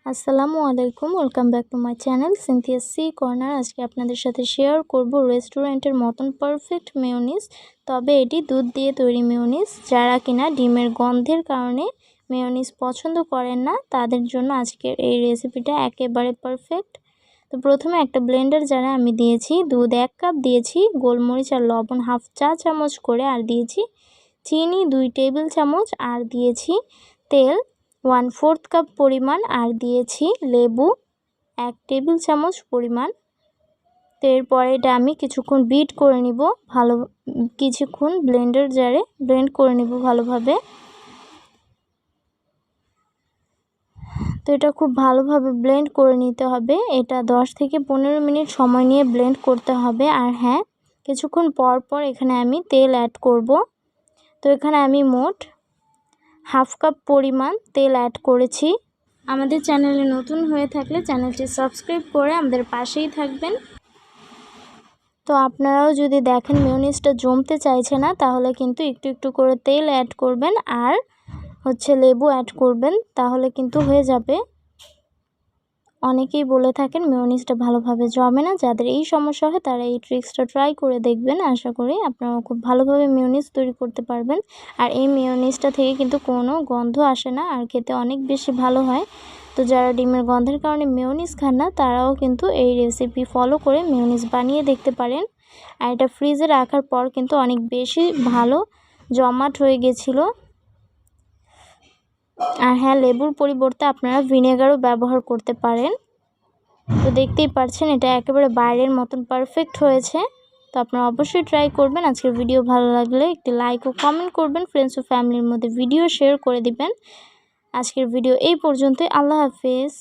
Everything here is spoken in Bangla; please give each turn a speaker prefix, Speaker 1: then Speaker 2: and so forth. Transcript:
Speaker 1: আসসালামু আলাইকুম, welcome back to my channel Cynthia C corner. আজকে আপনাদের সাথে শেয়ার করব রেস্টুরেন্টের মতন পারফেক্ট মেয়োনিজ। তবে এটি দুধ দিয়ে তৈরি মেয়োনিজ। যারা কিনা ডিমের গন্ধের কারণে মেয়োনিজ পছন্দ করেন না, তাদের জন্য আজকের এই রেসিপিটা একেবারে পারফেক্ট। তো প্রথমে একটা ব্লেন্ডার জারে আমি দিয়েছি দুধ 1 কাপ, দিয়েছি গোলমরিচ আর লবণ হাফ চা চামচ করে, আর দিয়েছি চিনি 2 টেবিল চামচ, আর দিয়েছি তেল 1/4 কাপ পরিমাণ, আর দিয়েছি লেবু 1 টেবিল চামচ পরিমাণ। তো এরপরে এটা আমি কিছুক্ষণ বিট করে নিব, কিছুক্ষণ ব্লেন্ডার জারে ব্লেন্ড করে নিব ভালোভাবে। তো এটা খুব ভালোভাবে ব্লেন্ড করে নিতে হবে। এটা 10 থেকে 15 মিনিট সময় নিয়ে ব্লেন্ড করতে হবে। আর হ্যাঁ, কিছুক্ষণ পর পর এখানে আমি তেল অ্যাড করব। তো এখানে আমি মোট হাফ কাপ পরিমাণ তেল অ্যাড করেছি। আমাদের চ্যানেলে নতুন হয়ে থাকলে চ্যানেলটি সাবস্ক্রাইব করে আমাদের পাশেই থাকবেন। তো আপনারাও যদি দেখেন মেয়োনিজটা জমতে চাইছে না, তাহলে কিন্তু একটু একটু করে তেল অ্যাড করবেন আর লেবু অ্যাড করবেন, তাহলে কিন্তু হয়ে যাবে। অনেকেই বলে থাকেন মেয়োনিজটা ভালোভাবে জমে না। যাদের এই সমস্যা হয় তারা এই ট্রিক্সটা ট্রাই করে দেখবেন। আশা করি আপনারা খুব ভালোভাবে মেয়োনিজ তৈরি করতে পারবেন। আর এই মেয়োনিজটা থেকে কিন্তু কোনো গন্ধ আসে না, আর খেতে অনেক বেশি ভালো হয়। তো যারা ডিমের গন্ধের কারণে মেয়োনিজ খান না, তারাও কিন্তু এই রেসিপি ফলো করে মেয়োনিজ বানিয়ে দেখতে পারেন। আর এটা ফ্রিজে রাখার পর কিন্তু অনেক বেশি ভালো জমাট হয়ে গেছিলো। আর হ্যাঁ, লেবুর পরিবর্তে আপনারা ভিনেগারও ব্যবহার করতে পারেন। তো দেখতেই পাচ্ছেন এটা একেবারে বাইরের মতন পারফেক্ট হয়েছে। তো আপনারা অবশ্যই ট্রাই করবেন। আজকের ভিডিও ভালো লাগলে একটি লাইক ও কমেন্ট করবেন, ফ্রেন্ডস ও ফ্যামিলির মধ্যে ভিডিও শেয়ার করে দিবেন। আজকের ভিডিও এই পর্যন্তই। আল্লাহ হাফেজ।